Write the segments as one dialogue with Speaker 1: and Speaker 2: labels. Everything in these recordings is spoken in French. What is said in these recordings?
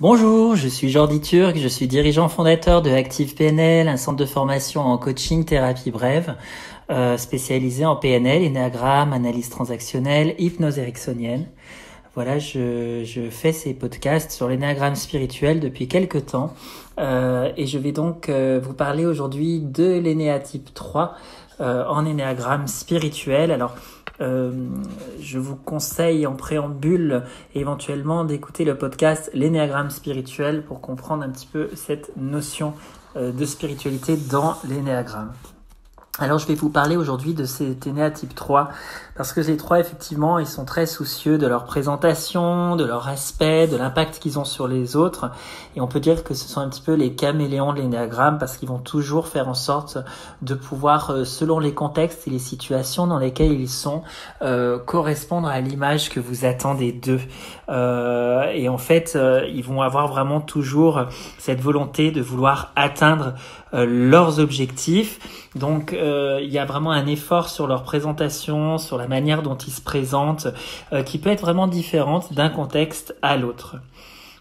Speaker 1: Bonjour, je suis Jordi Turc, je suis dirigeant fondateur de Active PNL, un centre de formation en coaching thérapie brève, spécialisé en PNL, énéagramme, analyse transactionnelle, hypnose ericksonienne. Voilà, je fais ces podcasts sur l'énéagramme spirituel depuis quelques temps et je vais donc vous parler aujourd'hui de l'énéatype 3 en énéagramme spirituel. Alors, je vous conseille en préambule éventuellement d'écouter le podcast L'énéagramme spirituel pour comprendre un petit peu cette notion de spiritualité dans l'énéagramme. Alors je vais vous parler aujourd'hui de cet énéatype 3 parce que ces trois effectivement ils sont très soucieux de leur présentation, de leur aspect, de l'impact qu'ils ont sur les autres et on peut dire que ce sont un petit peu les caméléons de l'énéagramme parce qu'ils vont toujours faire en sorte de pouvoir selon les contextes et les situations dans lesquelles ils sont correspondre à l'image que vous attendez d'eux et en fait ils vont avoir vraiment toujours cette volonté de vouloir atteindre leurs objectifs. Donc il y a vraiment un effort sur leur présentation, sur la manière dont ils se présentent, qui peut être vraiment différente d'un contexte à l'autre.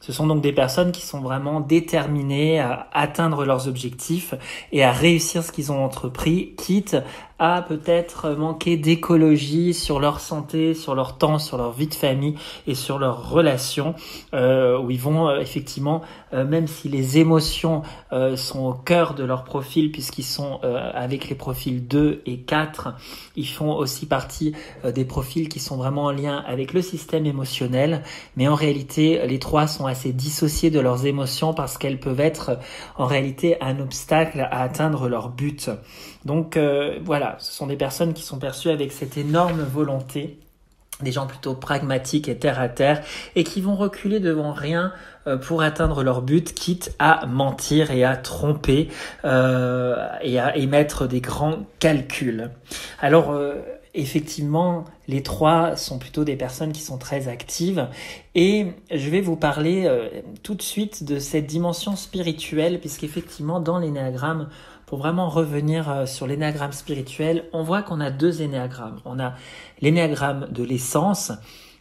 Speaker 1: Ce sont donc des personnes qui sont vraiment déterminées à atteindre leurs objectifs et à réussir ce qu'ils ont entrepris, quitte à peut-être manquer d'écologie sur leur santé, sur leur temps, sur leur vie de famille et sur leurs relations, où ils vont effectivement, même si les émotions sont au cœur de leur profil, puisqu'ils sont avec les profils 2 et 4, ils font aussi partie des profils qui sont vraiment en lien avec le système émotionnel, mais en réalité, les trois sont assez dissociés de leurs émotions parce qu'elles peuvent être en réalité un obstacle à atteindre leur but. Donc voilà, ce sont des personnes qui sont perçues avec cette énorme volonté, des gens plutôt pragmatiques et terre à terre, et qui vont reculer devant rien pour atteindre leur but, quitte à mentir et à tromper et à émettre des grands calculs. Alors effectivement, les trois sont plutôt des personnes qui sont très actives et je vais vous parler tout de suite de cette dimension spirituelle puisqu'effectivement dans l'énéagramme, pour vraiment revenir sur l'énéagramme spirituel, on voit qu'on a deux énéagrammes. On a l'énéagramme de l'essence,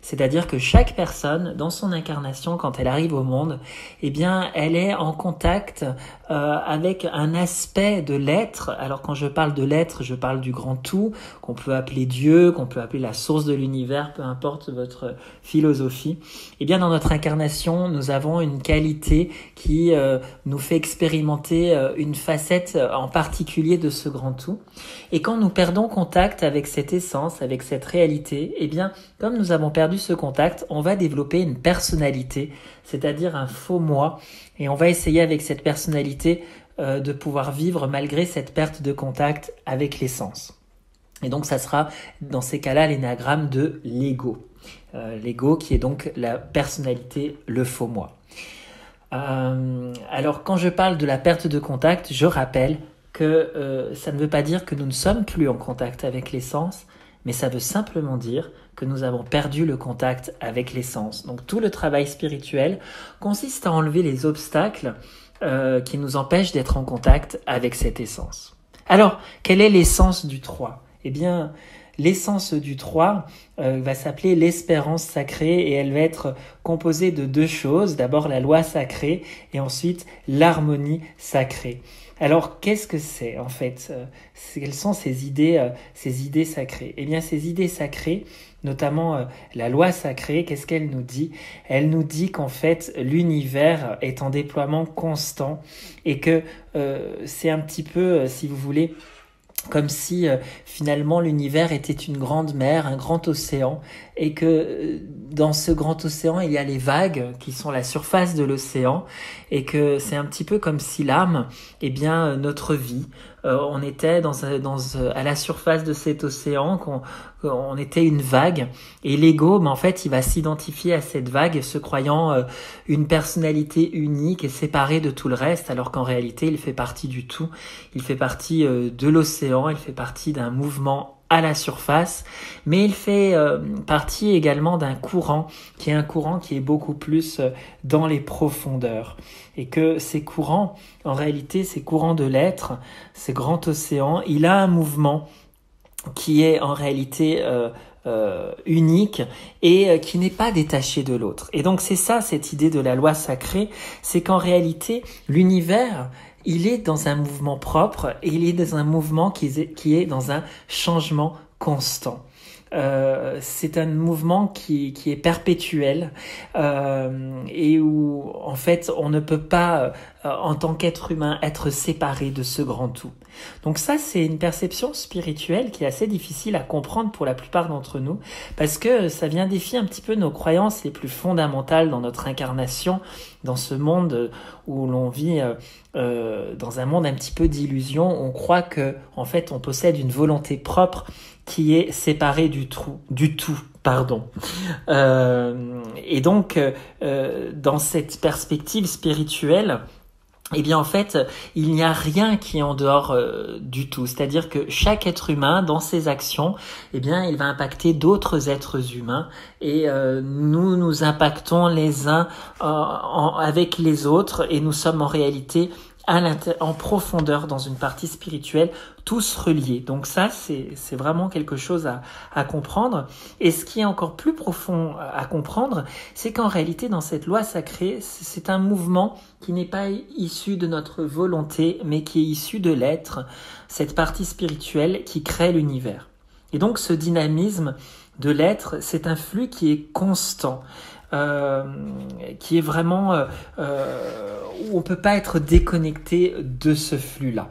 Speaker 1: c'est-à-dire que chaque personne, dans son incarnation, quand elle arrive au monde, eh bien, elle est en contact avec un aspect de l'être. Alors, quand je parle de l'être, je parle du grand tout, qu'on peut appeler Dieu, qu'on peut appeler la source de l'univers, peu importe votre philosophie. Eh bien, dans notre incarnation, nous avons une qualité qui nous fait expérimenter une facette en particulier de ce grand tout. Et quand nous perdons contact avec cette essence, avec cette réalité, eh bien, comme nous avons perdu ce contact, on va développer une personnalité, c'est-à-dire un faux moi, et on va essayer avec cette personnalité de pouvoir vivre malgré cette perte de contact avec l'essence. Et donc ça sera dans ces cas-là l'énéagramme de l'ego. L'ego qui est donc la personnalité, le faux moi. Alors quand je parle de la perte de contact, je rappelle que ça ne veut pas dire que nous ne sommes plus en contact avec l'essence, mais ça veut simplement dire que nous avons perdu le contact avec l'essence. Donc tout le travail spirituel consiste à enlever les obstacles qui nous empêchent d'être en contact avec cette essence. Alors, quelle est l'essence du 3 ? Eh bien, l'essence du 3 va s'appeler l'espérance sacrée et elle va être composée de deux choses. D'abord la loi sacrée et ensuite l'harmonie sacrée. Alors, qu'est-ce que c'est en fait ? Quelles sont ces idées sacrées ? Eh bien, ces idées sacrées, notamment la loi sacrée, qu'est-ce qu'elle nous dit ? Elle nous dit qu'en fait, l'univers est en déploiement constant et que c'est un petit peu, si vous voulez, comme si finalement l'univers était une grande mer, un grand océan, et que dans ce grand océan, il y a les vagues qui sont la surface de l'océan, et que c'est un petit peu comme si l'âme, eh bien notre vie, on était à la surface de cet océan, qu'on était une vague, et l'ego, en fait, il va s'identifier à cette vague, se croyant une personnalité unique et séparée de tout le reste, alors qu'en réalité, il fait partie du tout, il fait partie de l'océan, il fait partie d'un mouvement à la surface, mais il fait partie également d'un courant qui est beaucoup plus dans les profondeurs. Et que ces courants, en réalité, ces courants de l'être, ces grands océans, il a un mouvement qui est en réalité unique et qui n'est pas détaché de l'autre. Et donc c'est ça, cette idée de la loi sacrée, c'est qu'en réalité, l'univers, il est dans un mouvement propre et il est dans un mouvement qui est dans un changement constant. C'est un mouvement qui est perpétuel et où en fait on ne peut pas en tant qu'être humain être séparé de ce grand tout. Donc ça, c'est une perception spirituelle qui est assez difficile à comprendre pour la plupart d'entre nous, parce que ça vient défier un petit peu nos croyances les plus fondamentales dans notre incarnation, dans ce monde où l'on vit dans un monde un petit peu d'illusion. On croit que en fait on possède une volonté propre qui est séparée du tout. Et donc dans cette perspective spirituelle, eh bien en fait, il n'y a rien qui est en dehors du tout. C'est-à-dire que chaque être humain, dans ses actions, eh bien, il va impacter d'autres êtres humains et nous impactons les uns avec les autres et nous sommes en réalité en profondeur dans une partie spirituelle, tous reliés. Donc ça, c'est vraiment quelque chose à comprendre. Et ce qui est encore plus profond à comprendre, c'est qu'en réalité, dans cette loi sacrée, c'est un mouvement qui n'est pas issu de notre volonté, mais qui est issu de l'être, cette partie spirituelle qui crée l'univers. Et donc ce dynamisme de l'être, c'est un flux qui est constant. Qui est vraiment où on peut pas être déconnecté de ce flux-là.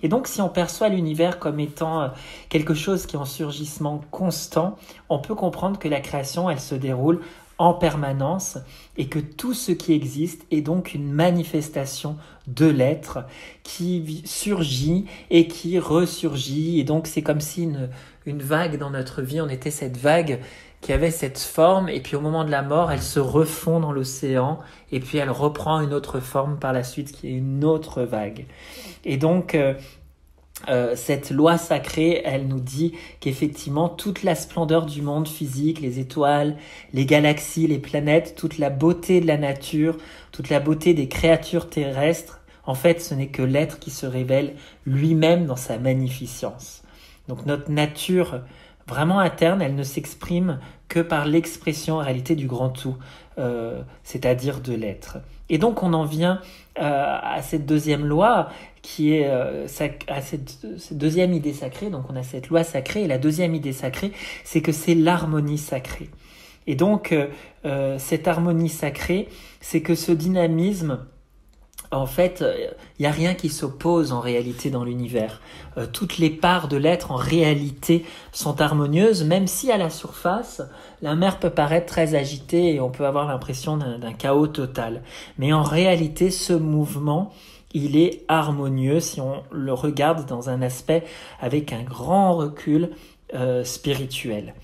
Speaker 1: Et donc, si on perçoit l'univers comme étant quelque chose qui est en surgissement constant, on peut comprendre que la création, elle se déroule en permanence et que tout ce qui existe est donc une manifestation de l'être qui surgit et qui ressurgit. Et donc, c'est comme si une vague dans notre vie, on était cette vague qui avait cette forme, et puis au moment de la mort, elle se refond dans l'océan, et puis elle reprend une autre forme par la suite, qui est une autre vague. Et donc, cette loi sacrée, elle nous dit qu'effectivement, toute la splendeur du monde physique, les étoiles, les galaxies, les planètes, toute la beauté de la nature, toute la beauté des créatures terrestres, en fait, ce n'est que l'être qui se révèle lui-même dans sa magnificence. Donc notre nature vraiment interne, elle ne s'exprime que par l'expression en réalité du grand tout, c'est-à-dire de l'être. Et donc on en vient à cette deuxième loi qui est à cette deuxième idée sacrée. Donc on a cette loi sacrée, et la deuxième idée sacrée, c'est que c'est l'harmonie sacrée. Et donc cette harmonie sacrée, c'est que ce dynamisme, en fait, il n'y a rien qui s'oppose en réalité dans l'univers. Toutes les parts de l'être en réalité sont harmonieuses, même si à la surface, la mer peut paraître très agitée et on peut avoir l'impression d'un chaos total. Mais en réalité, ce mouvement, il est harmonieux si on le regarde dans un aspect avec un grand recul spirituel.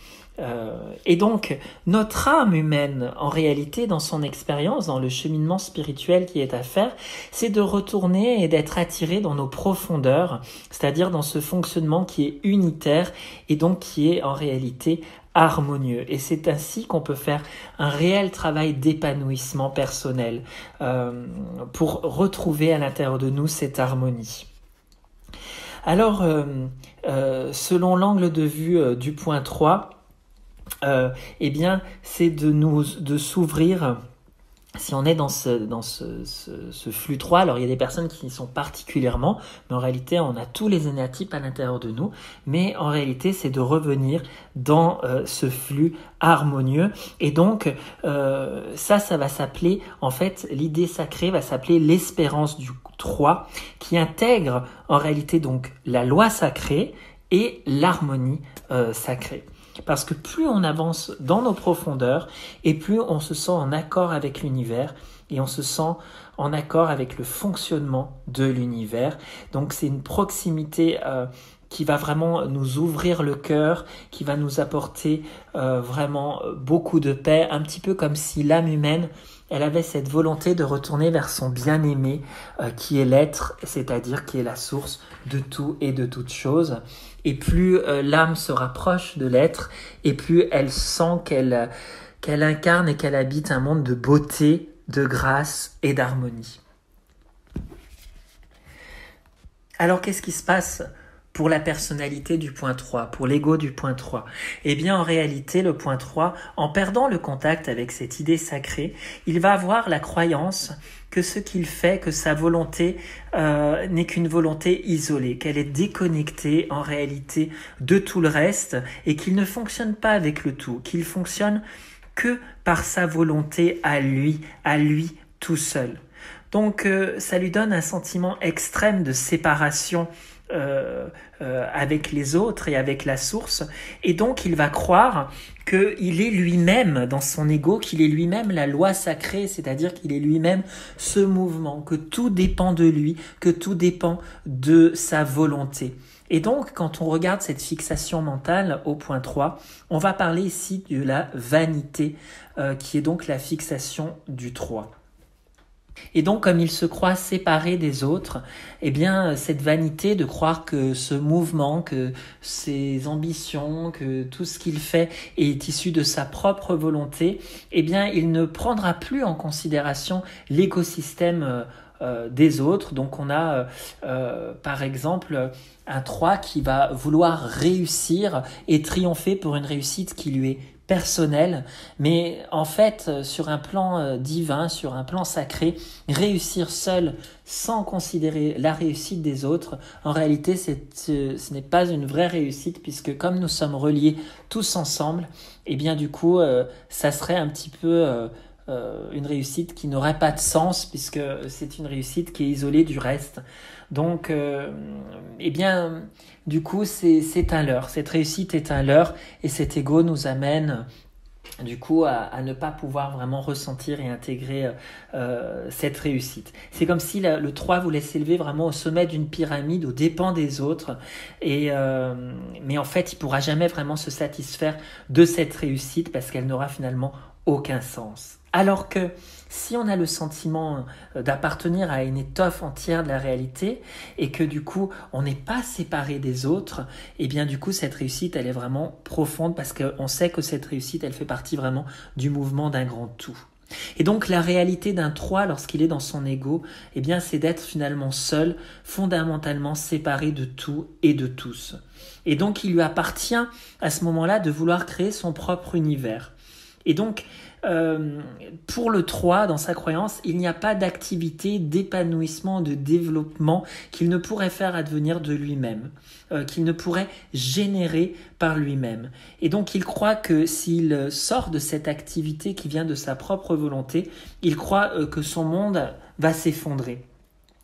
Speaker 1: Et donc, notre âme humaine, en réalité, dans son expérience, dans le cheminement spirituel qui est à faire, c'est de retourner et d'être attiré dans nos profondeurs, c'est-à-dire dans ce fonctionnement qui est unitaire et donc qui est en réalité harmonieux. Et c'est ainsi qu'on peut faire un réel travail d'épanouissement personnel pour retrouver à l'intérieur de nous cette harmonie. Alors, selon l'angle de vue du point 3, eh bien, c'est de s'ouvrir. Si on est dans ce flux 3, alors il y a des personnes qui y sont particulièrement, mais en réalité, on a tous les énéatypes à l'intérieur de nous, mais en réalité, c'est de revenir dans ce flux harmonieux. Et donc, ça va s'appeler, en fait, l'idée sacrée va s'appeler l'espérance du 3, qui intègre en réalité donc la loi sacrée et l'harmonie sacrée. Parce que plus on avance dans nos profondeurs et plus on se sent en accord avec l'univers et on se sent en accord avec le fonctionnement de l'univers. Donc c'est une proximité qui va vraiment nous ouvrir le cœur, qui va nous apporter vraiment beaucoup de paix, un petit peu comme si l'âme humaine, elle avait cette volonté de retourner vers son bien-aimé qui est l'être, c'est-à-dire qui est la source de tout et de toute chose. Et plus l'âme se rapproche de l'être, et plus elle sent qu'elle incarne et qu'elle habite un monde de beauté, de grâce et d'harmonie. Alors qu'est-ce qui se passe pour la personnalité du point 3, pour l'ego du point 3. Eh bien, en réalité, le point 3, en perdant le contact avec cette idée sacrée, il va avoir la croyance que ce qu'il fait, que sa volonté n'est qu'une volonté isolée, qu'elle est déconnectée en réalité de tout le reste et qu'il ne fonctionne pas avec le tout, qu'il fonctionne que par sa volonté à lui tout seul. Donc ça lui donne un sentiment extrême de séparation avec les autres et avec la source, et donc il va croire qu'il est lui-même dans son ego, qu'il est lui-même la loi sacrée, c'est-à-dire qu'il est lui-même ce mouvement, que tout dépend de lui, que tout dépend de sa volonté. Et donc, quand on regarde cette fixation mentale au point 3, on va parler ici de la vanité, qui est donc la fixation du 3. Et donc, comme il se croit séparé des autres, eh bien, cette vanité de croire que ce mouvement, que ses ambitions, que tout ce qu'il fait est issu de sa propre volonté, eh bien, il ne prendra plus en considération l'écosystème des autres. Donc, on a, par exemple, un 3 qui va vouloir réussir et triompher pour une réussite qui lui est personnel, mais en fait, sur un plan divin, sur un plan sacré, réussir seul sans considérer la réussite des autres, en réalité, ce n'est pas une vraie réussite, puisque comme nous sommes reliés tous ensemble, et bien du coup, ça serait un petit peu une réussite qui n'aurait pas de sens, puisque c'est une réussite qui est isolée du reste. Donc, eh bien, du coup, c'est un leurre. Cette réussite est un leurre, et cet ego nous amène, du coup, à ne pas pouvoir vraiment ressentir et intégrer cette réussite. C'est comme si le 3 voulait s'élever vraiment au sommet d'une pyramide, aux dépens des autres, mais en fait, il ne pourra jamais vraiment se satisfaire de cette réussite parce qu'elle n'aura finalement aucun sens. Alors que si on a le sentiment d'appartenir à une étoffe entière de la réalité et que du coup on n'est pas séparé des autres, et bien du coup cette réussite elle est vraiment profonde parce qu'on sait que cette réussite elle fait partie vraiment du mouvement d'un grand tout. Et donc la réalité d'un 3 lorsqu'il est dans son ego, eh bien c'est d'être finalement seul, fondamentalement séparé de tout et de tous. Et donc il lui appartient à ce moment-là de vouloir créer son propre univers. Et donc, pour le 3, dans sa croyance, il n'y a pas d'activité, d'épanouissement, de développement qu'il ne pourrait faire advenir de lui-même, qu'il ne pourrait générer par lui-même. Et donc, il croit que s'il sort de cette activité qui vient de sa propre volonté, il croit que son monde va s'effondrer.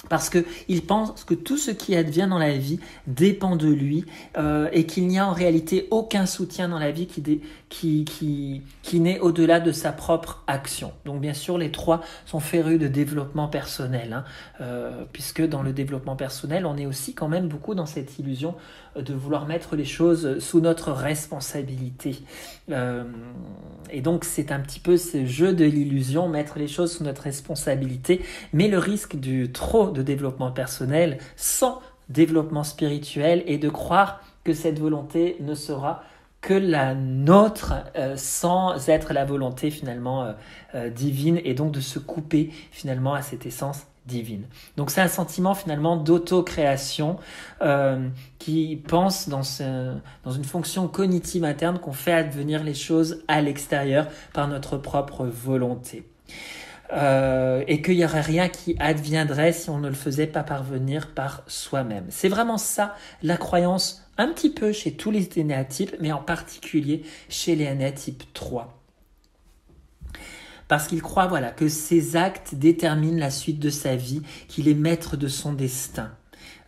Speaker 1: Parce qu'il pense que tout ce qui advient dans la vie dépend de lui et qu'il n'y a en réalité aucun soutien dans la vie qui n'est au-delà de sa propre action. Donc bien sûr, les 3 sont férus de développement personnel, puisque dans le développement personnel, on est aussi quand même beaucoup dans cette illusion de vouloir mettre les choses sous notre responsabilité. Et donc c'est un petit peu ce jeu de l'illusion, mettre les choses sous notre responsabilité, mais le risque du trop de développement personnel sans développement spirituel est de croire que cette volonté ne sera que la nôtre sans être la volonté finalement divine, et donc de se couper finalement à cette essence divine. Donc c'est un sentiment finalement d'auto-création qui pense dans une fonction cognitive interne qu'on fait advenir les choses à l'extérieur par notre propre volonté. Et qu'il n'y aurait rien qui adviendrait si on ne le faisait pas parvenir par soi-même. C'est vraiment ça la croyance, un petit peu chez tous les énéatypes, mais en particulier chez les énéatypes 3. Parce qu'il croit que ses actes déterminent la suite de sa vie, qu'il est maître de son destin.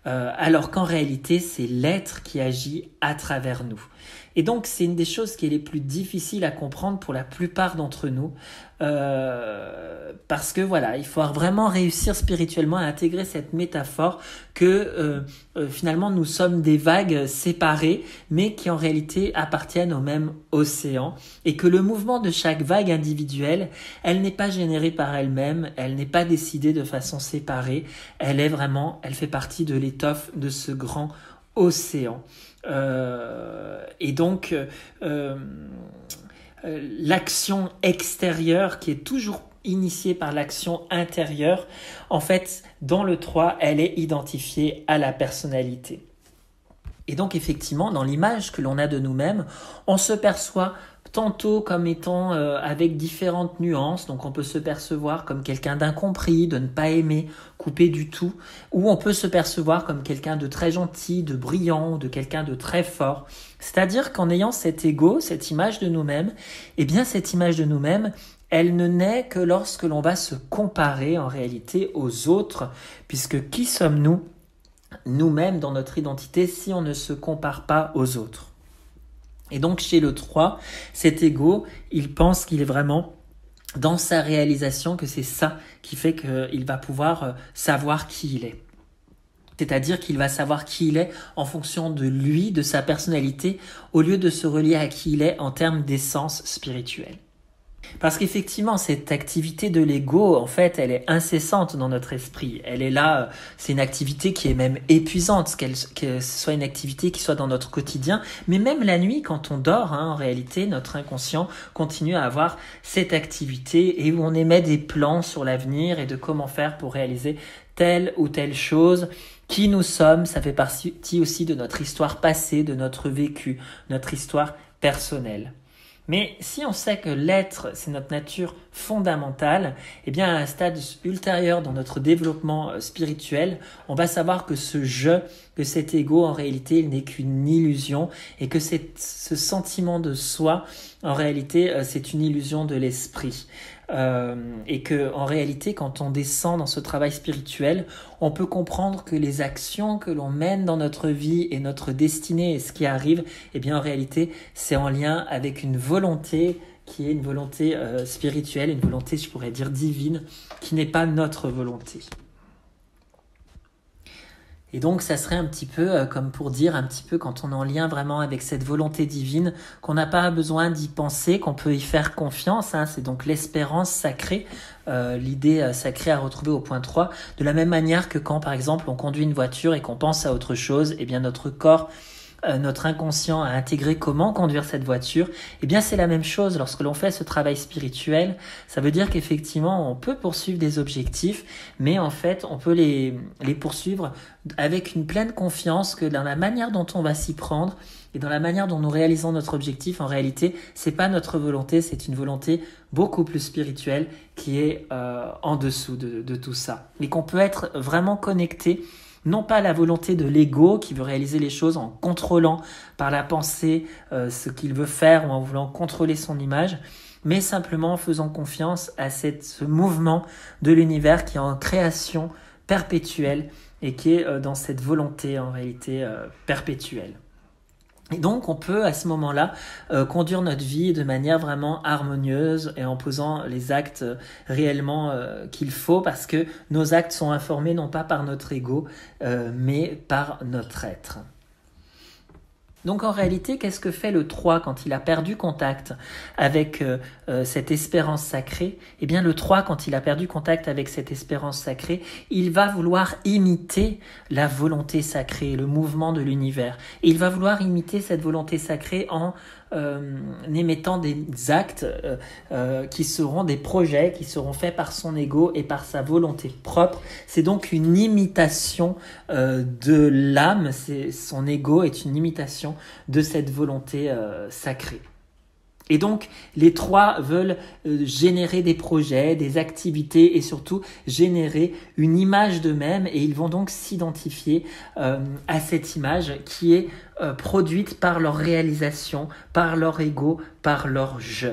Speaker 1: Alors qu'en réalité, c'est l'être qui agit à travers nous. Et donc, c'est une des choses qui est les plus difficiles à comprendre pour la plupart d'entre nous, parce que il faut vraiment réussir spirituellement à intégrer cette métaphore que finalement nous sommes des vagues séparées, mais qui en réalité appartiennent au même océan, et que le mouvement de chaque vague individuelle, elle n'est pas générée par elle-même, elle n'est pas décidée de façon séparée, elle fait partie de l'étoffe de ce grand océan. Et donc l'action extérieure qui est toujours initiée par l'action intérieure, en fait dans le 3 elle est identifiée à la personnalité. Et donc effectivement, dans l'image que l'on a de nous-mêmes, on se perçoit tantôt comme étant avec différentes nuances, donc on peut se percevoir comme quelqu'un d'incompris, de ne pas aimer, coupé du tout, ou on peut se percevoir comme quelqu'un de très gentil, de brillant, de quelqu'un de très fort. C'est-à-dire qu'en ayant cet ego, cette image de nous-mêmes, eh bien cette image de nous-mêmes, elle ne naît que lorsque l'on va se comparer en réalité aux autres, puisque qui sommes-nous, nous-mêmes dans notre identité, si on ne se compare pas aux autres? Et donc chez le 3, cet ego, il pense qu'il est vraiment dans sa réalisation, que c'est ça qui fait qu'il va pouvoir savoir qui il est. C'est-à-dire qu'il va savoir qui il est en fonction de lui, de sa personnalité, au lieu de se relier à qui il est en termes d'essence spirituelle. Parce qu'effectivement, cette activité de l'ego, en fait, elle est incessante dans notre esprit. Elle est là, c'est une activité qui est même épuisante, que ce soit une activité qui soit dans notre quotidien. Mais même la nuit, quand on dort, en réalité, notre inconscient continue à avoir cette activité et où on émet des plans sur l'avenir et de comment faire pour réaliser telle ou telle chose. Qui nous sommes, ça fait partie aussi de notre histoire passée, de notre vécu, notre histoire personnelle. Mais si on sait que l'être, c'est notre nature fondamentale, eh bien à un stade ultérieur dans notre développement spirituel, on va savoir que ce je, que cet ego, en réalité, il n'est qu'une illusion et que ce sentiment de soi, en réalité, c'est une illusion de l'esprit. Et que en réalité, quand on descend dans ce travail spirituel, on peut comprendre que les actions que l'on mène dans notre vie et notre destinée et ce qui arrive, eh bien en réalité, c'est en lien avec une volonté qui est une volonté spirituelle, une volonté, je pourrais dire, divine, qui n'est pas notre volonté. Et donc, ça serait un petit peu comme pour dire un petit peu quand on est en lien vraiment avec cette volonté divine, qu'on n'a pas besoin d'y penser, qu'on peut y faire confiance. C'est donc l'espérance sacrée, l'idée sacrée à retrouver au point 3. De la même manière que quand, par exemple, on conduit une voiture et qu'on pense à autre chose, eh bien notre corps, notre inconscient a intégré comment conduire cette voiture, eh bien c'est la même chose lorsque l'on fait ce travail spirituel. Ça veut dire qu'effectivement on peut poursuivre des objectifs, mais en fait on peut les poursuivre avec une pleine confiance que dans la manière dont on va s'y prendre et dans la manière dont nous réalisons notre objectif, en réalité c'est pas notre volonté, c'est une volonté beaucoup plus spirituelle qui est en dessous de tout ça, mais qu'on peut être vraiment connecté. Non pas la volonté de l'ego qui veut réaliser les choses en contrôlant par la pensée ce qu'il veut faire ou en voulant contrôler son image, mais simplement en faisant confiance à ce mouvement de l'univers qui est en création perpétuelle et qui est dans cette volonté en réalité perpétuelle. Et donc, on peut à ce moment-là conduire notre vie de manière vraiment harmonieuse et en posant les actes réellement qu'il faut, parce que nos actes sont informés non pas par notre ego, mais par notre être. Donc en réalité, qu'est-ce que fait le 3 quand il a perdu contact avec cette espérance sacrée? Eh bien le 3, quand il a perdu contact avec cette espérance sacrée, il va vouloir imiter la volonté sacrée, le mouvement de l'univers. Et il va vouloir imiter cette volonté sacrée en émettant des actes qui seront des projets, qui seront faits par son ego et par sa volonté propre. C'est donc une imitation de l'âme, son ego est une imitation de cette volonté sacrée. Et donc, les 3 veulent générer des projets, des activités et surtout générer une image d'eux-mêmes, et ils vont donc s'identifier à cette image qui est produite par leur réalisation, par leur ego, par leur je.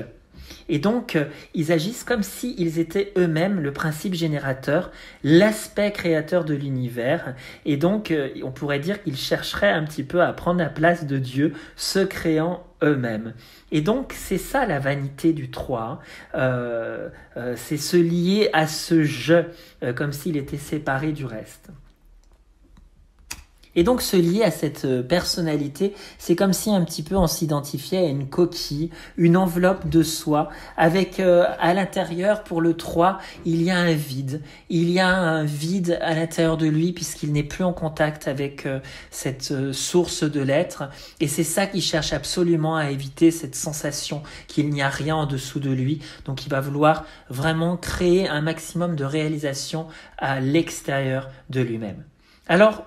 Speaker 1: Et donc, ils agissent comme s'ils étaient eux-mêmes le principe générateur, l'aspect créateur de l'univers. Et donc, on pourrait dire qu'ils chercheraient un petit peu à prendre la place de Dieu, se créant eux-mêmes. Et donc, c'est ça la vanité du 3. C'est se lier à ce « je », comme s'il était séparé du reste. Et donc se lier à cette personnalité, c'est comme si un petit peu on s'identifiait à une coquille, une enveloppe de soi, avec à l'intérieur, pour le 3, il y a un vide. Il y a un vide à l'intérieur de lui puisqu'il n'est plus en contact avec cette source de l'être. Et c'est ça qu'il cherche absolument à éviter, cette sensation qu'il n'y a rien en dessous de lui. Donc il va vouloir vraiment créer un maximum de réalisation à l'extérieur de lui-même. Alors,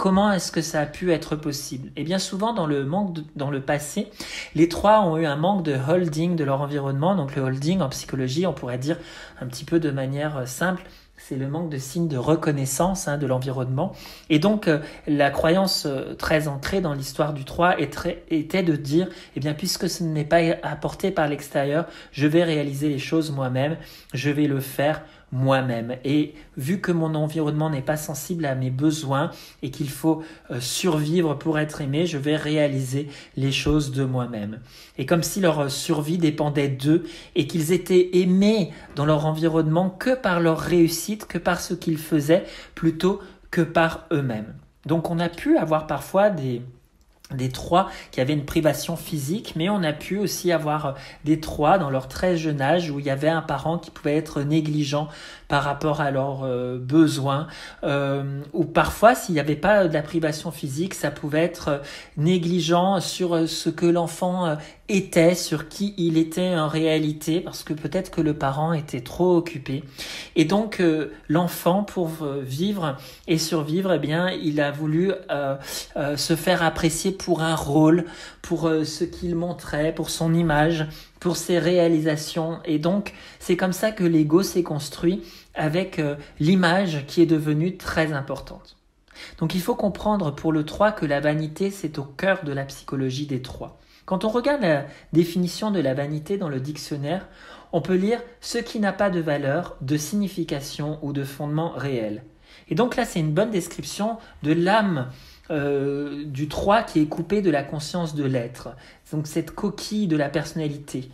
Speaker 1: Comment est-ce que ça a pu être possible? Et bien souvent, dans le passé, les 3 ont eu un manque de holding de leur environnement. Donc le holding, en psychologie, on pourrait dire un petit peu de manière simple, c'est le manque de signe de reconnaissance de l'environnement. Et donc, la croyance très ancrée dans l'histoire du 3 était de dire, eh bien, puisque ce n'est pas apporté par l'extérieur, je vais réaliser les choses moi-même, je vais le faire moi-même. Et vu que mon environnement n'est pas sensible à mes besoins et qu'il faut survivre pour être aimé, je vais réaliser les choses de moi-même. Et comme si leur survie dépendait d'eux et qu'ils étaient aimés dans leur environnement que par leur réussite, que par ce qu'ils faisaient, plutôt que par eux-mêmes. Donc on a pu avoir parfois des 3 qui avaient une privation physique, mais on a pu aussi avoir des 3 dans leur très jeune âge où il y avait un parent qui pouvait être négligent par rapport à leurs besoins, ou parfois s'il n'y avait pas de la privation physique, ça pouvait être négligent sur ce que l'enfant était, sur qui il était en réalité, parce que peut-être que le parent était trop occupé. Et donc l'enfant, pour vivre et survivre, eh bien, il a voulu se faire apprécier pour un rôle, pour ce qu'il montrait, pour son image, pour ses réalisations. Et donc, c'est comme ça que l'ego s'est construit avec l'image qui est devenue très importante. Donc, il faut comprendre pour le 3 que la vanité, c'est au cœur de la psychologie des 3. Quand on regarde la définition de la vanité dans le dictionnaire, on peut lire « ce qui n'a pas de valeur, de signification ou de fondement réel ». Et donc là, c'est une bonne description de l'âme du 3 qui est coupé de la conscience de l'être. Donc cette coquille de la personnalité,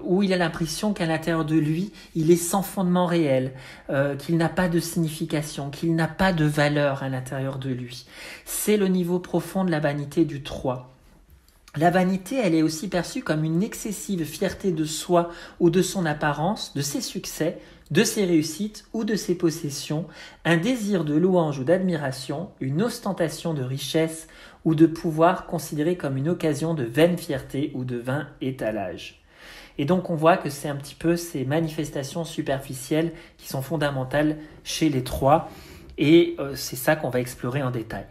Speaker 1: où il a l'impression qu'à l'intérieur de lui, il est sans fondement réel, qu'il n'a pas de signification, qu'il n'a pas de valeur à l'intérieur de lui. C'est le niveau profond de la vanité du 3. La vanité, elle est aussi perçue comme une excessive fierté de soi ou de son apparence, de ses succès, de ses réussites ou de ses possessions, un désir de louange ou d'admiration, une ostentation de richesse ou de pouvoir considéré comme une occasion de vaine fierté ou de vain étalage. Et donc on voit que c'est un petit peu ces manifestations superficielles qui sont fondamentales chez les 3 et c'est ça qu'on va explorer en détail.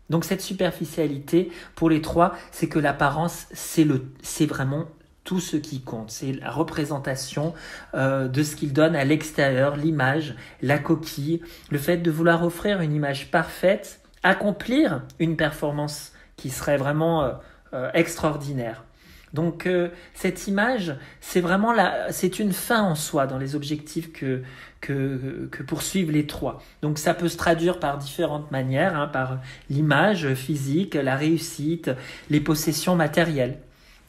Speaker 1: Donc cette superficialité pour les 3, c'est que l'apparence, c'est vraiment tout ce qui compte. C'est la représentation de ce qu'il donne à l'extérieur, l'image, la coquille, le fait de vouloir offrir une image parfaite, accomplir une performance qui serait vraiment extraordinaire. Donc cette image, c'est une fin en soi dans les objectifs que poursuivent les 3. Donc ça peut se traduire par différentes manières, par l'image physique, la réussite, les possessions matérielles.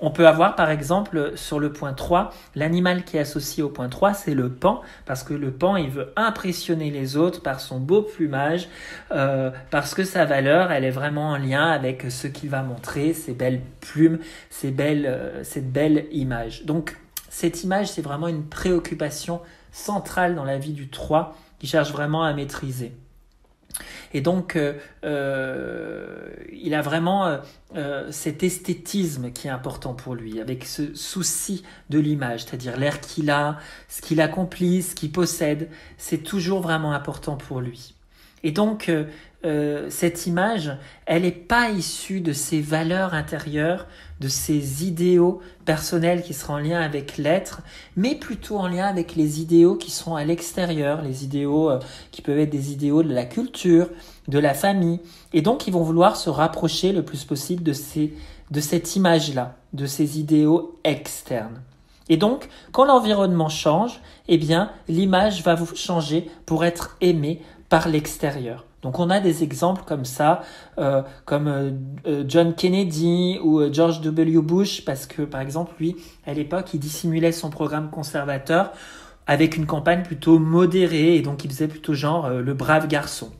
Speaker 1: On peut avoir par exemple sur le point 3, l'animal qui est associé au point 3, c'est le paon, parce que le paon, il veut impressionner les autres par son beau plumage, parce que sa valeur, elle est vraiment en lien avec ce qu'il va montrer, ses belles plumes, cette belle image. Donc cette image, c'est vraiment une préoccupation centrale dans la vie du 3, qui cherche vraiment à maîtriser. Et donc, il a vraiment cet esthétisme qui est important pour lui, avec ce souci de l'image, c'est-à-dire l'air qu'il a, ce qu'il accomplit, ce qu'il possède, c'est toujours vraiment important pour lui. Et donc, cette image, elle n'est pas issue de ses valeurs intérieures, de ses idéaux personnels qui seront en lien avec l'être, mais plutôt en lien avec les idéaux qui sont à l'extérieur, les idéaux qui peuvent être des idéaux de la culture, de la famille. Et donc, ils vont vouloir se rapprocher le plus possible de cette image-là, de ces idéaux externes. Et donc, quand l'environnement change, eh bien, l'image va vous changer pour être aimée par l'extérieur. Donc on a des exemples comme ça, comme John Kennedy ou George W. Bush, parce que par exemple lui, à l'époque, il dissimulait son programme conservateur avec une campagne plutôt modérée et donc il faisait plutôt genre le brave garçon.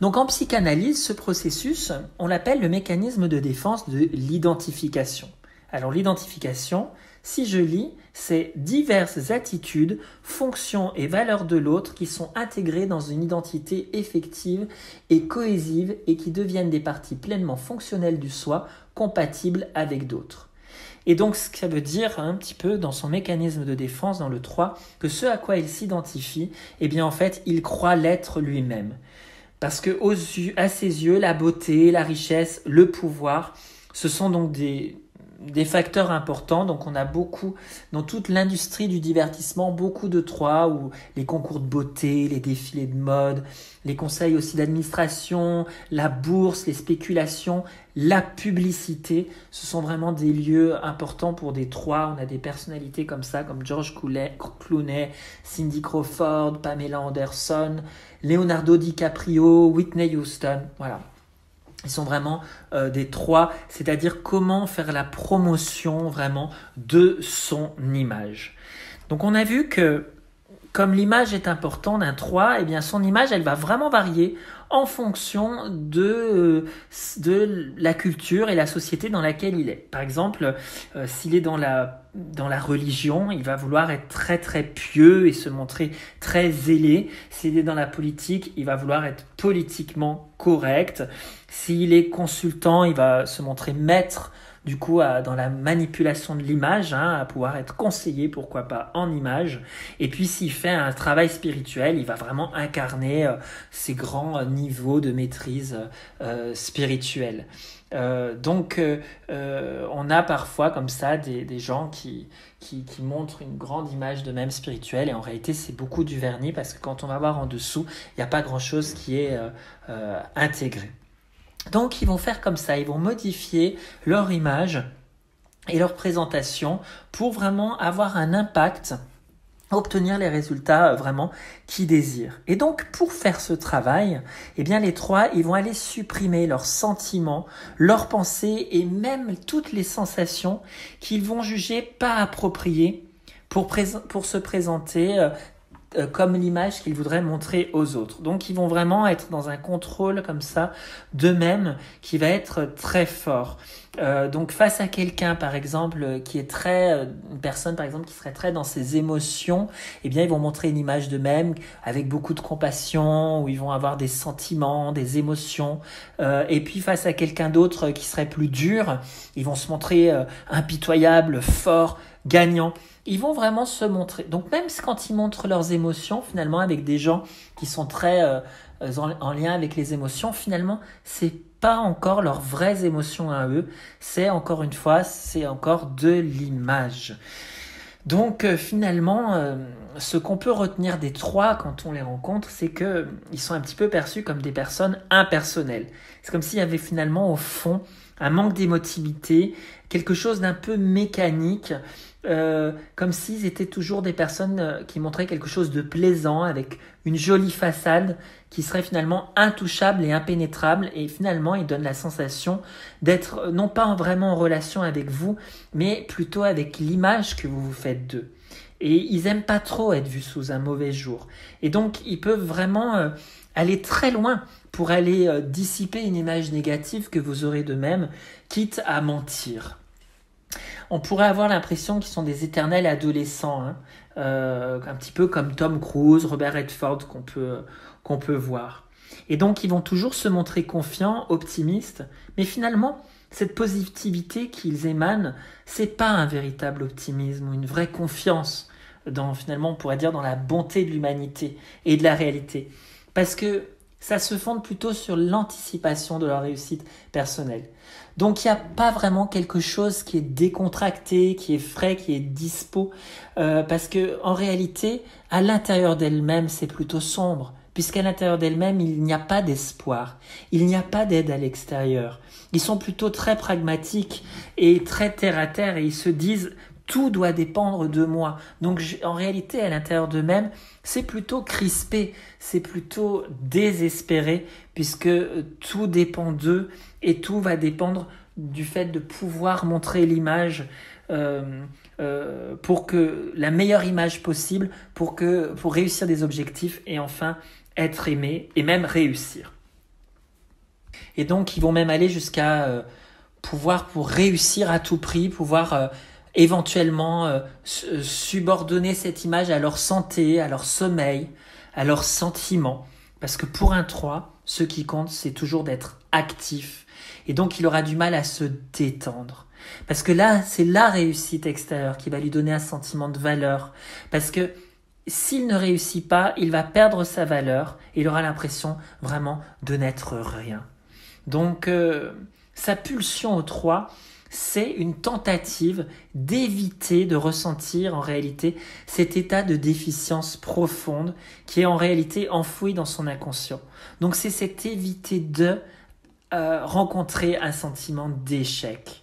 Speaker 1: Donc en psychanalyse, ce processus, on l'appelle le mécanisme de défense de l'identification. Alors l'identification, si je lis, c'est diverses attitudes, fonctions et valeurs de l'autre qui sont intégrées dans une identité effective et cohésive et qui deviennent des parties pleinement fonctionnelles du soi, compatibles avec d'autres. Et donc, ce que ça veut dire un petit peu dans son mécanisme de défense, dans le 3, que ce à quoi il s'identifie, eh bien en fait, il croit l'être lui-même. Parce que à ses yeux, la beauté, la richesse, le pouvoir, ce sont donc des facteurs importants. Donc on a beaucoup, dans toute l'industrie du divertissement, beaucoup de 3, où les concours de beauté, les défilés de mode, les conseils aussi d'administration, la bourse, les spéculations, la publicité, ce sont vraiment des lieux importants pour des 3. On a des personnalités comme ça, comme George Clooney, Cindy Crawford, Pamela Anderson, Leonardo DiCaprio, Whitney Houston, voilà. Ils sont vraiment des 3, c'est-à-dire comment faire la promotion vraiment de son image. Donc on a vu que comme l'image est importante d'un 3, eh bien son image elle va vraiment varier en fonction de la culture et la société dans laquelle il est. Par exemple, s'il est dans la religion, il va vouloir être très très pieux et se montrer très zélé. S'il est dans la politique, il va vouloir être politiquement correct. S'il est consultant, il va se montrer maître du coup dans la manipulation de l'image, à pouvoir être conseiller, pourquoi pas, en image. Et puis s'il fait un travail spirituel, il va vraiment incarner ces grands niveaux de maîtrise spirituelle. Donc on a parfois comme ça des gens qui montrent une grande image d'eux-mêmes spirituelle, et en réalité c'est beaucoup du vernis, parce que quand on va voir en dessous, il n'y a pas grand-chose qui est intégré. Donc ils vont faire comme ça, ils vont modifier leur image et leur présentation pour vraiment avoir un impact, obtenir les résultats vraiment qu'ils désirent. Et donc pour faire ce travail, eh bien les 3, ils vont aller supprimer leurs sentiments, leurs pensées et même toutes les sensations qu'ils vont juger pas appropriées pour se présenter comme l'image qu'ils voudraient montrer aux autres. Donc ils vont vraiment être dans un contrôle comme ça d'eux-mêmes qui va être très fort. Donc face à quelqu'un par exemple qui est une personne par exemple qui serait très dans ses émotions, eh bien ils vont montrer une image d'eux-mêmes avec beaucoup de compassion, où ils vont avoir des sentiments, des émotions. Et puis face à quelqu'un d'autre qui serait plus dur, ils vont se montrer impitoyables, forts, gagnants. Ils vont vraiment se montrer. Donc même quand ils montrent leurs émotions, finalement, avec des gens qui sont très en lien avec les émotions, finalement, c'est pas encore leurs vraies émotions à eux. C'est encore une fois, c'est encore de l'image. Donc finalement, ce qu'on peut retenir des 3 quand on les rencontre, c'est que ils sont un petit peu perçus comme des personnes impersonnelles. C'est comme s'il y avait finalement au fond un manque d'émotivité, quelque chose d'un peu mécanique, comme s'ils étaient toujours des personnes qui montraient quelque chose de plaisant, avec une jolie façade qui serait finalement intouchable et impénétrable, et finalement ils donnent la sensation d'être non pas vraiment en relation avec vous, mais plutôt avec l'image que vous vous faites d'eux. Et ils aiment pas trop être vus sous un mauvais jour. Et donc ils peuvent vraiment aller très loin pour aller dissiper une image négative que vous aurez d'eux-mêmes, quitte à mentir. On pourrait avoir l'impression qu'ils sont des éternels adolescents, un petit peu comme Tom Cruise, Robert Redford qu'on peut voir. Et donc ils vont toujours se montrer confiants, optimistes, mais finalement cette positivité qu'ils émanent, c'est pas un véritable optimisme ou une vraie confiance finalement on pourrait dire dans la bonté de l'humanité et de la réalité, parce que ça se fonde plutôt sur l'anticipation de leur réussite personnelle. Donc il n'y a pas vraiment quelque chose qui est décontracté, qui est frais, qui est dispo, parce que en réalité, à l'intérieur d'elles-mêmes, c'est plutôt sombre, puisqu'à l'intérieur d'elles-mêmes, il n'y a pas d'espoir, il n'y a pas d'aide à l'extérieur. Ils sont plutôt très pragmatiques et très terre à terre, et ils se disent tout doit dépendre de moi. Donc en réalité, à l'intérieur d'eux-mêmes, c'est plutôt crispé, c'est plutôt désespéré, puisque tout dépend d'eux et tout va dépendre du fait de pouvoir montrer l'image pour que la meilleure image possible, pour réussir des objectifs et enfin être aimé et même réussir. Et donc ils vont même aller jusqu'à pour réussir à tout prix, pouvoir éventuellement subordonner cette image à leur santé, à leur sommeil, à leurs sentiments. Parce que pour un 3, ce qui compte, c'est toujours d'être actif. Et donc, il aura du mal à se détendre. Parce que là, c'est la réussite extérieure qui va lui donner un sentiment de valeur. Parce que s'il ne réussit pas, il va perdre sa valeur et il aura l'impression vraiment de n'être rien. Donc, sa pulsion au 3, c'est une tentative d'éviter de ressentir en réalité cet état de déficience profonde qui est en réalité enfoui dans son inconscient. Donc, c'est cet éviter de rencontrer un sentiment d'échec.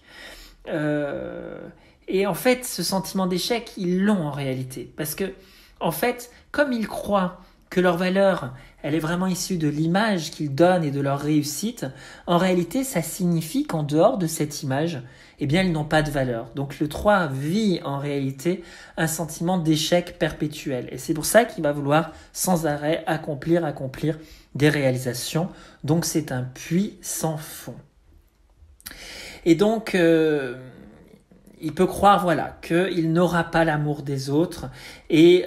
Speaker 1: Et en fait, ce sentiment d'échec, ils l'ont en réalité. Parce que, en fait, comme ils croient que leur valeur, elle est vraiment issue de l'image qu'ils donnent et de leur réussite, en réalité, ça signifie qu'en dehors de cette image, eh bien, ils n'ont pas de valeur. Donc, le 3 vit en réalité un sentiment d'échec perpétuel. Et c'est pour ça qu'il va vouloir sans arrêt accomplir des réalisations. Donc, c'est un puits sans fond. Et donc, il peut croire qu'il n'aura pas l'amour des autres. Et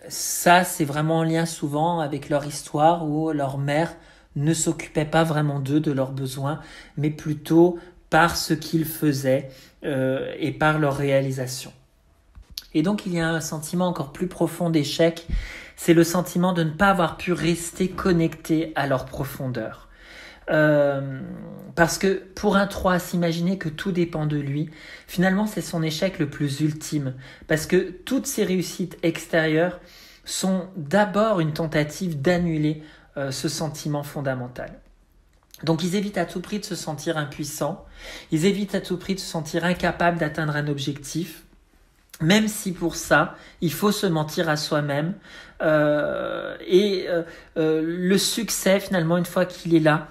Speaker 1: ça, c'est vraiment en lien souvent avec leur histoire où leur mère ne s'occupait pas vraiment d'eux, de leurs besoins, mais plutôt par ce qu'ils faisaient et par leur réalisation. Et donc, il y a un sentiment encore plus profond d'échec, c'est le sentiment de ne pas avoir pu rester connecté à leur profondeur. Parce que pour un 3, s'imaginer que tout dépend de lui, finalement c'est son échec le plus ultime. Parce que toutes ses réussites extérieures sont d'abord une tentative d'annuler ce sentiment fondamental. Donc ils évitent à tout prix de se sentir impuissants, ils évitent à tout prix de se sentir incapables d'atteindre un objectif, même si pour ça, il faut se mentir à soi-même. Le succès, finalement, une fois qu'il est là,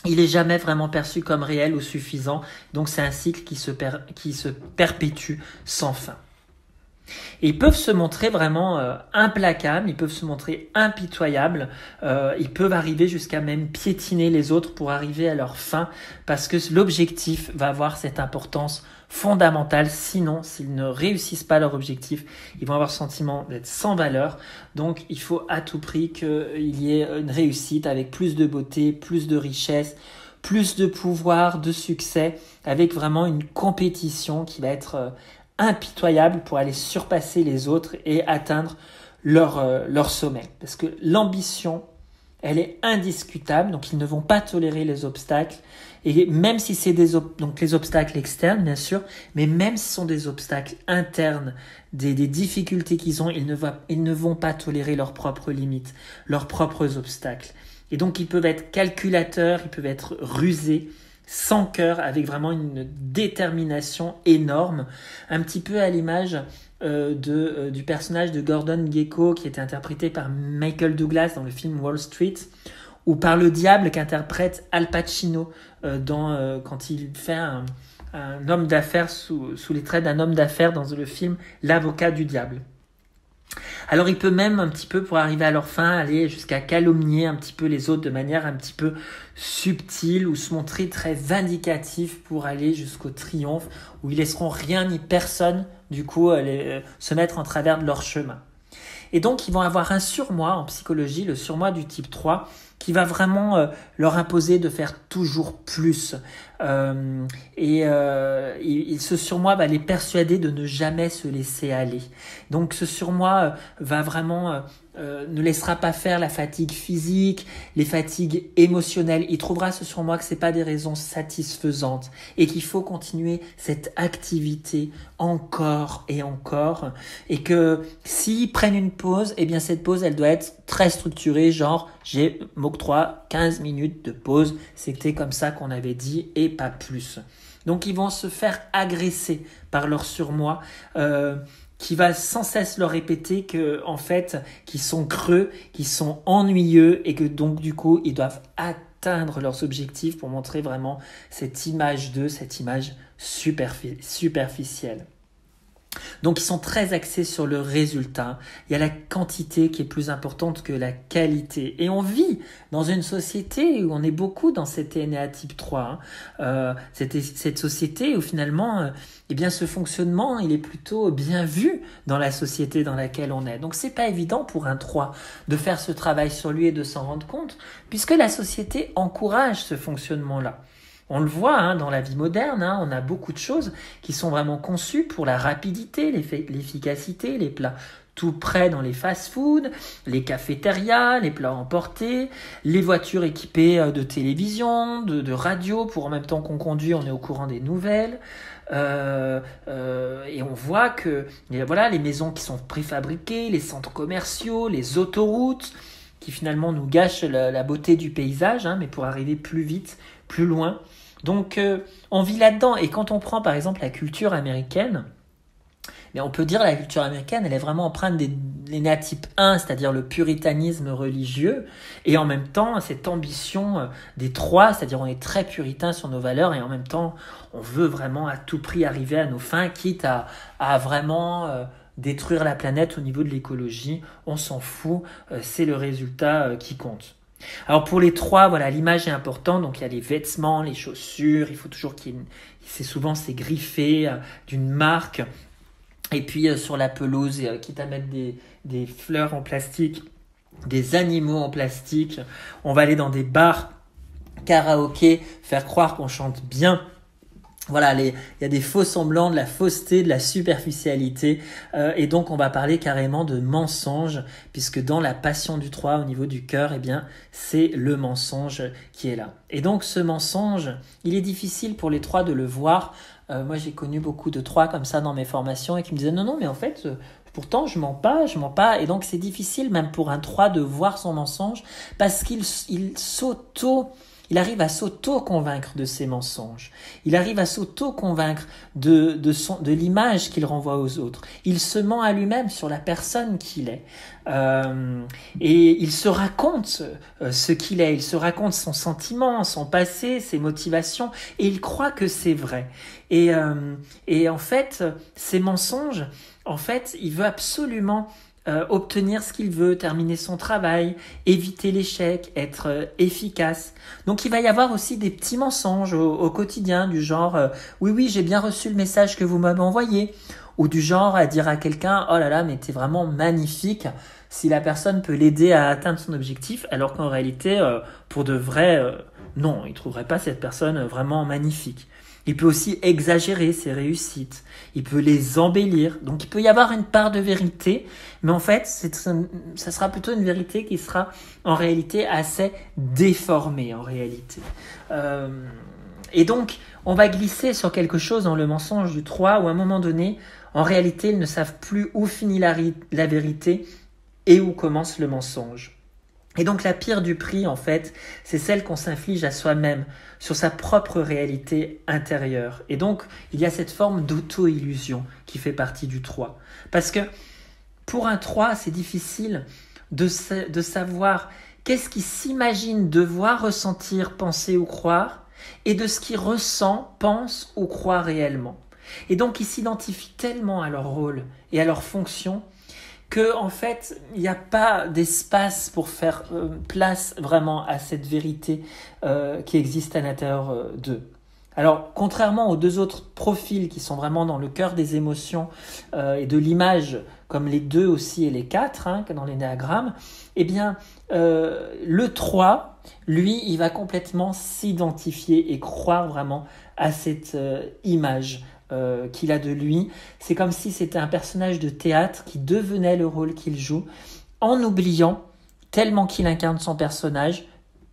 Speaker 1: il n'est jamais vraiment perçu comme réel ou suffisant. Donc c'est un cycle qui se perpétue sans fin. Et ils peuvent se montrer vraiment implacables, ils peuvent se montrer impitoyables, ils peuvent arriver jusqu'à même piétiner les autres pour arriver à leur fin, parce que l'objectif va avoir cette importance fondamentale. Sinon, s'ils ne réussissent pas leur objectif, ils vont avoir le sentiment d'être sans valeur. Donc il faut à tout prix qu'il y ait une réussite avec plus de beauté, plus de richesse, plus de pouvoir, de succès, avec vraiment une compétition qui va être impitoyable pour aller surpasser les autres et atteindre leur sommet. Parce que l'ambition, elle est indiscutable, donc ils ne vont pas tolérer les obstacles. Et même si c'est donc les obstacles externes, bien sûr, mais même si ce sont des obstacles internes, des difficultés qu'ils ont, ils ne vont pas tolérer leurs propres limites, leurs propres obstacles. Et donc ils peuvent être calculateurs, ils peuvent être rusés, sans cœur, avec vraiment une détermination énorme, un petit peu à l'image du personnage de Gordon Gekko qui était interprété par Michael Douglas dans le film Wall Street, ou par le diable qu'interprète Al Pacino quand il fait un homme d'affaires sous les traits d'un homme d'affaires dans le film L'avocat du diable. Alors il peut même un petit peu, pour arriver à leur fin, aller jusqu'à calomnier un petit peu les autres de manière un petit peu subtile ou se montrer très vindicatif pour aller jusqu'au triomphe où ils laisseront rien ni personne du coup se mettre en travers de leur chemin. Et donc ils vont avoir un surmoi en psychologie, le surmoi du type 3, qui va vraiment leur imposer de faire toujours plus. Ce surmoi va les persuader de ne jamais se laisser aller. Donc ce surmoi va vraiment ne laissera pas faire la fatigue physique, les fatigues émotionnelles. Il trouvera ce surmoi que c'est pas des raisons satisfaisantes et qu'il faut continuer cette activité encore et encore, et que s'ils prennent une pause, eh bien cette pause elle doit être très structurée, genre m'octroie 15 minutes de pause, c'était comme ça qu'on avait dit et pas plus. Donc ils vont se faire agresser par leur surmoi qui va sans cesse leur répéter que en fait qu'ils sont creux, qu'ils sont ennuyeux et que donc du coup ils doivent atteindre leurs objectifs pour montrer vraiment cette image d'eux, cette image superficielle. Donc ils sont très axés sur le résultat. Il y a la quantité qui est plus importante que la qualité. Et on vit dans une société où on est beaucoup dans cet TNA type 3. Cette société où finalement, eh bien, ce fonctionnement, il est plutôt bien vu dans la société dans laquelle on est. Donc c'est pas évident pour un 3 de faire ce travail sur lui et de s'en rendre compte, puisque la société encourage ce fonctionnement-là. On le voit dans la vie moderne, on a beaucoup de choses qui sont vraiment conçues pour la rapidité, l'efficacité, les plats tout près dans les fast-foods, les cafétérias, les plats emportés, les voitures équipées de télévision, de radio, pour en même temps qu'on conduit, on est au courant des nouvelles. Et on voit que voilà, les maisons qui sont préfabriquées, les centres commerciaux, les autoroutes, qui finalement nous gâchent la beauté du paysage, mais pour arriver plus vite, plus loin. Donc on vit là-dedans. Et quand on prend par exemple la culture américaine, on peut dire que la culture américaine, elle est vraiment empreinte des néatypes 1, c'est-à-dire le puritanisme religieux, et en même temps cette ambition des 3, c'est-à-dire on est très puritain sur nos valeurs, et en même temps on veut vraiment à tout prix arriver à nos fins, quitte à vraiment détruire la planète au niveau de l'écologie. On s'en fout, c'est le résultat qui compte. Alors pour les 3, voilà, l'image est importante. Donc il y a les vêtements, les chaussures, il faut toujours c'est griffé d'une marque. Et puis sur la pelouse, quitte à mettre des fleurs en plastique, des animaux en plastique, on va aller dans des bars, karaoké, faire croire qu'on chante bien. Voilà, il y a des faux semblants, de la fausseté, de la superficialité, et donc on va parler carrément de mensonge, puisque dans la passion du 3, au niveau du cœur, c'est le mensonge qui est là. Et donc ce mensonge, il est difficile pour les 3 de le voir. Moi j'ai connu beaucoup de 3 comme ça dans mes formations, et qui me disaient non, mais en fait, pourtant je mens pas, et donc c'est difficile même pour un 3 de voir son mensonge, parce qu'il arrive à s'auto-convaincre de ses mensonges. Il arrive à s'auto-convaincre de l'image qu'il renvoie aux autres. Il se ment à lui-même sur la personne qu'il est. Et il se raconte ce qu'il est. Il se raconte son sentiment, son passé, ses motivations. Et il croit que c'est vrai. Et en fait, ces mensonges, il veut absolument obtenir ce qu'il veut, terminer son travail, éviter l'échec, être efficace. Donc il va y avoir aussi des petits mensonges au quotidien, du genre oui, j'ai bien reçu le message que vous m'avez envoyé, ou du genre à dire à quelqu'un oh là là, mais t'es vraiment magnifique, si la personne peut l'aider à atteindre son objectif, alors qu'en réalité, pour de vrai, non, il trouverait pas cette personne vraiment magnifique. Il peut aussi exagérer ses réussites. Il peut les embellir. Donc, il peut y avoir une part de vérité. Mais en fait, ça sera plutôt une vérité qui sera en réalité assez déformée en réalité. Et donc, on va glisser sur quelque chose dans le mensonge du 3 où à un moment donné, en réalité, ils ne savent plus où finit la vérité et où commence le mensonge. Et donc la pire du prix, en fait, c'est celle qu'on s'inflige à soi-même sur sa propre réalité intérieure. Et donc, il y a cette forme d'auto-illusion qui fait partie du 3. Parce que pour un 3, c'est difficile de savoir qu'est-ce qu'il s'imagine devoir ressentir, penser ou croire, et de ce qu'il ressent, pense ou croit réellement. Et donc, ils s'identifient tellement à leur rôle et à leur fonction que en fait, il n'y a pas d'espace pour faire place vraiment à cette vérité qui existe à l'intérieur d'eux. Alors, contrairement aux 2 autres profils qui sont vraiment dans le cœur des émotions et de l'image, comme les 2 aussi et les 4, dans l'énéagramme, le 3, lui, il va complètement s'identifier et croire vraiment à cette image qu'il a de lui. C'est comme si c'était un personnage de théâtre qui devenait le rôle qu'il joue, en oubliant, tellement qu'il incarne son personnage,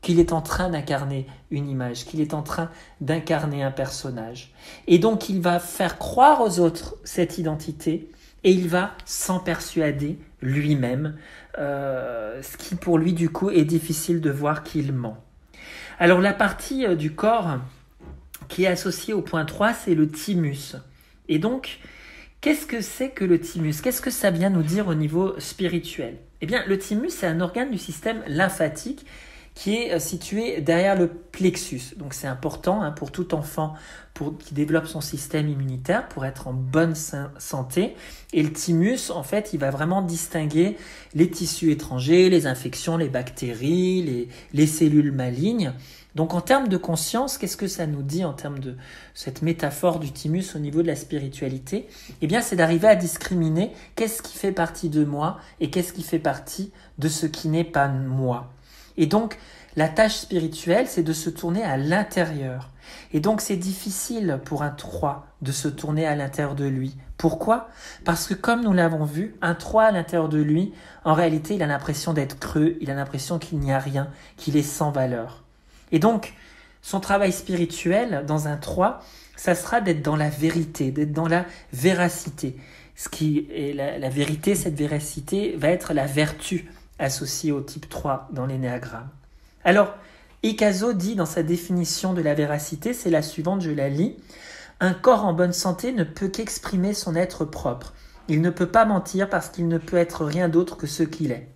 Speaker 1: qu'il est en train d'incarner une image, qu'il est en train d'incarner un personnage. Et donc il va faire croire aux autres cette identité, et il va s'en persuader lui-même, ce qui pour lui du coup est difficile de voir qu'il ment. Alors la partie du corps qui est associé au point 3, c'est le thymus. Et donc, qu'est-ce que c'est que le thymus ? Qu'est-ce que ça vient nous dire au niveau spirituel ? Eh bien, le thymus, c'est un organe du système lymphatique qui est situé derrière le plexus. Donc, c'est important pour tout enfant qui développe son système immunitaire pour être en bonne santé. Et le thymus, en fait, il va vraiment distinguer les tissus étrangers, les infections, les bactéries, les cellules malignes. Donc en termes de conscience, qu'est-ce que ça nous dit en termes de cette métaphore du thymus au niveau de la spiritualité ? Eh bien, c'est d'arriver à discriminer qu'est-ce qui fait partie de moi et qu'est-ce qui fait partie de ce qui n'est pas moi. Et donc, la tâche spirituelle, c'est de se tourner à l'intérieur Et donc c'est difficile pour un 3 de se tourner à l'intérieur de lui. Pourquoi ? Parce que comme nous l'avons vu, un 3 à l'intérieur de lui, en réalité, il a l'impression d'être creux, il a l'impression qu'il n'y a rien, qu'il est sans valeur. Et donc, son travail spirituel dans un 3, ça sera d'être dans la vérité, d'être dans la véracité. Ce qui est la vérité, cette véracité va être la vertu associée au type 3 dans l'énéagramme. Alors, Ikazo dit dans sa définition de la véracité, c'est la suivante, je la lis. Un corps en bonne santé ne peut qu'exprimer son être propre. Il ne peut pas mentir parce qu'il ne peut être rien d'autre que ce qu'il est.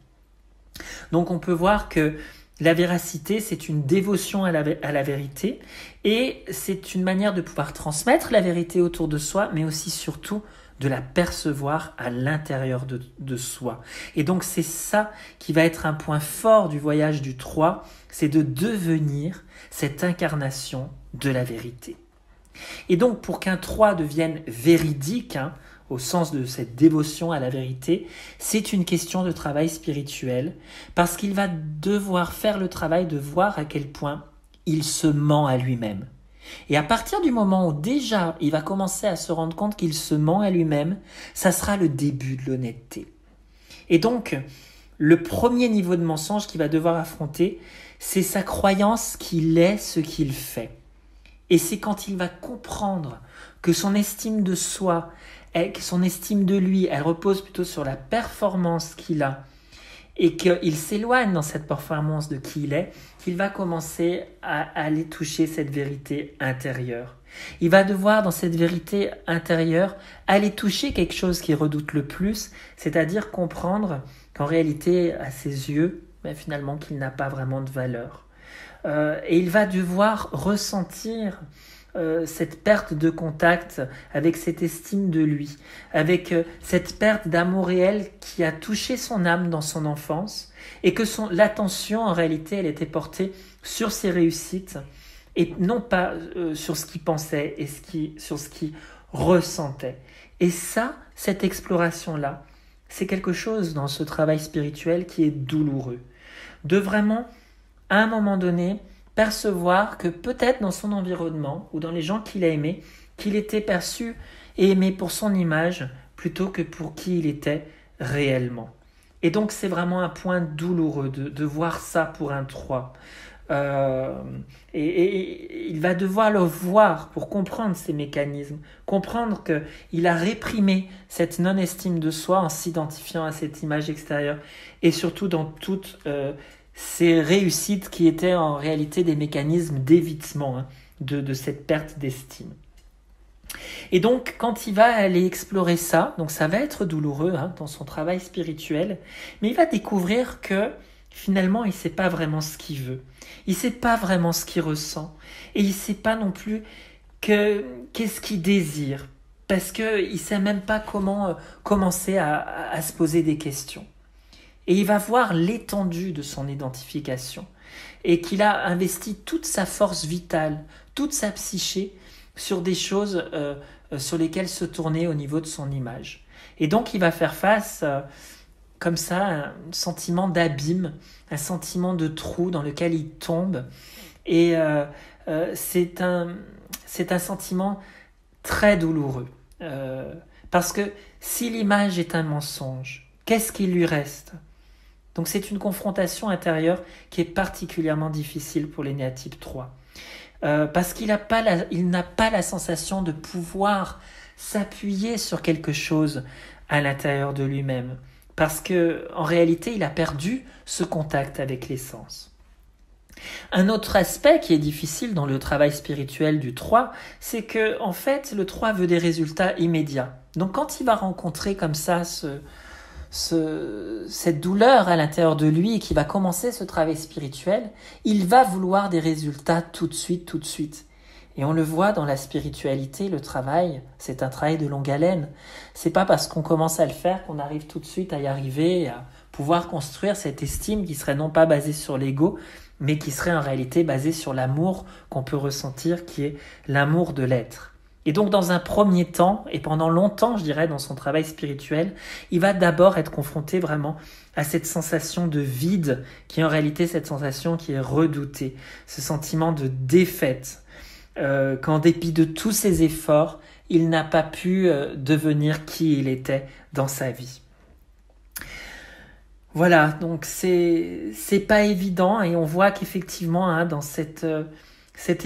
Speaker 1: Donc on peut voir que la véracité, c'est une dévotion à la vérité et c'est une manière de pouvoir transmettre la vérité autour de soi, mais aussi surtout de la percevoir à l'intérieur de soi. Et donc c'est ça qui va être un point fort du voyage du 3, c'est de devenir cette incarnation de la vérité. Et donc pour qu'un 3 devienne véridique, au sens de cette dévotion à la vérité, c'est une question de travail spirituel, parce qu'il va devoir faire le travail de voir à quel point il se ment à lui-même. Et à partir du moment où déjà il va commencer à se rendre compte qu'il se ment à lui-même, ça sera le début de l'honnêteté. Et donc, le premier niveau de mensonge qu'il va devoir affronter, c'est sa croyance qu'il est ce qu'il fait. Et c'est quand il va comprendre que son estime de soi, que son estime de lui, elle repose plutôt sur la performance qu'il a, et qu'il s'éloigne dans cette performance de qui il est, qu'il va commencer à aller toucher cette vérité intérieure. Il va devoir, dans cette vérité intérieure, aller toucher quelque chose qu'il redoute le plus, c'est-à-dire comprendre qu'en réalité, à ses yeux, finalement, qu'il n'a pas vraiment de valeur. Et il va devoir ressentir cette perte de contact avec cette estime de lui, avec cette perte d'amour réel qui a touché son âme dans son enfance et que l'attention en réalité elle était portée sur ses réussites et non pas sur ce qu'il pensait et sur ce qu'il ressentait. Et ça, cette exploration-là, c'est quelque chose dans ce travail spirituel qui est douloureux. De vraiment, à un moment donné, percevoir que peut-être dans son environnement ou dans les gens qu'il a aimés, qu'il était perçu et aimé pour son image plutôt que pour qui il était réellement. Et donc c'est vraiment un point douloureux de voir ça pour un 3. Et il va devoir le voir pour comprendre ces mécanismes, comprendre qu'il a réprimé cette non-estime de soi en s'identifiant à cette image extérieure et surtout dans toutes ces réussites qui étaient en réalité des mécanismes d'évitement de cette perte d'estime. Et donc, quand il va aller explorer ça, donc ça va être douloureux dans son travail spirituel, mais il va découvrir que finalement, il ne sait pas vraiment ce qu'il veut. Il ne sait pas vraiment ce qu'il ressent. Et il ne sait pas non plus qu'est-ce qu'il désire. Parce qu'il ne sait même pas comment commencer à se poser des questions. Et il va voir l'étendue de son identification et qu'il a investi toute sa force vitale, toute sa psyché sur des choses sur lesquelles se tourner au niveau de son image. Et donc il va faire face comme ça à un sentiment d'abîme, un sentiment de trou dans lequel il tombe. Et c'est un sentiment très douloureux. Parce que si l'image est un mensonge, qu'est-ce qu'il lui reste ? Donc c'est une confrontation intérieure qui est particulièrement difficile pour l'énéatype 3. Parce qu'il n'a pas la sensation de pouvoir s'appuyer sur quelque chose à l'intérieur de lui-même. Parce qu'en réalité, il a perdu ce contact avec l'essence. Un autre aspect qui est difficile dans le travail spirituel du 3, c'est que en fait, le 3 veut des résultats immédiats. Donc quand il va rencontrer comme ça cette douleur à l'intérieur de lui et qui va commencer ce travail spirituel, il va vouloir des résultats tout de suite. Et on le voit dans la spiritualité, le travail, c'est un travail de longue haleine. C'est pas parce qu'on commence à le faire qu'on arrive tout de suite à y arriver, à pouvoir construire cette estime qui serait non pas basée sur l'ego, mais qui serait en réalité basée sur l'amour qu'on peut ressentir, qui est l'amour de l'être. Et donc dans un premier temps, et pendant longtemps je dirais dans son travail spirituel, il va d'abord être confronté vraiment à cette sensation de vide, qui est en réalité cette sensation qui est redoutée, ce sentiment de défaite. qu'en dépit de tous ses efforts, il n'a pas pu devenir qui il était dans sa vie. Voilà, donc c'est pas évident et on voit qu'effectivement dans cet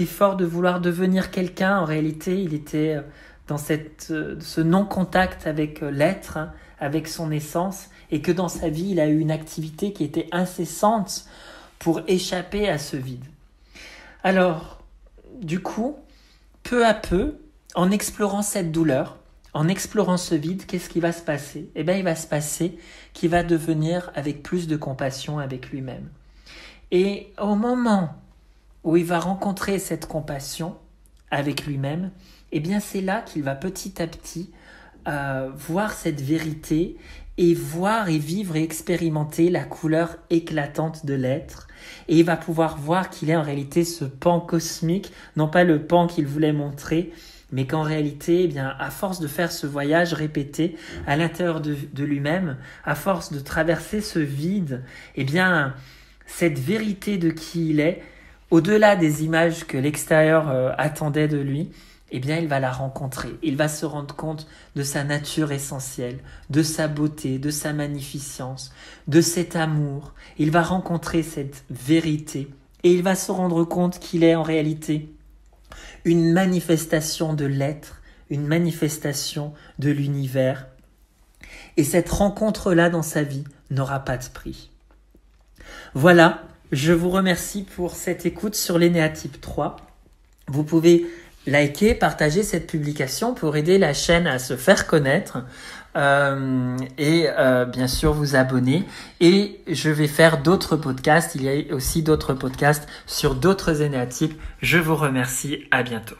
Speaker 1: effort de vouloir devenir quelqu'un, en réalité il était dans ce non-contact avec l'être, avec son essence, et que dans sa vie il a eu une activité qui était incessante pour échapper à ce vide. Alors, du coup, peu à peu, en explorant cette douleur, en explorant ce vide, qu'est-ce qui va se passer ? Eh bien, il va se passer qu'il va devenir avec plus de compassion avec lui-même. Et au moment où il va rencontrer cette compassion avec lui-même, eh bien, c'est là qu'il va petit à petit voir cette vérité et voir et vivre et expérimenter la couleur éclatante de l'être. Et il va pouvoir voir qu'il est en réalité ce pan cosmique, non pas le pan qu'il voulait montrer, mais qu'en réalité, eh bien, à force de faire ce voyage répété à l'intérieur de lui-même, à force de traverser ce vide, eh bien, cette vérité de qui il est, au-delà des images que l'extérieur attendait de lui, eh bien, il va la rencontrer. Il va se rendre compte de sa nature essentielle, de sa beauté, de sa magnificence, de cet amour. Il va rencontrer cette vérité et il va se rendre compte qu'il est en réalité une manifestation de l'être, une manifestation de l'univers. Et cette rencontre-là dans sa vie n'aura pas de prix. Voilà, je vous remercie pour cette écoute sur l'Énéatype 3. Vous pouvez liker, partager cette publication pour aider la chaîne à se faire connaître et bien sûr vous abonner. Et je vais faire d'autres podcasts. Il y a aussi d'autres podcasts sur d'autres énéatypes. Je vous remercie. À bientôt.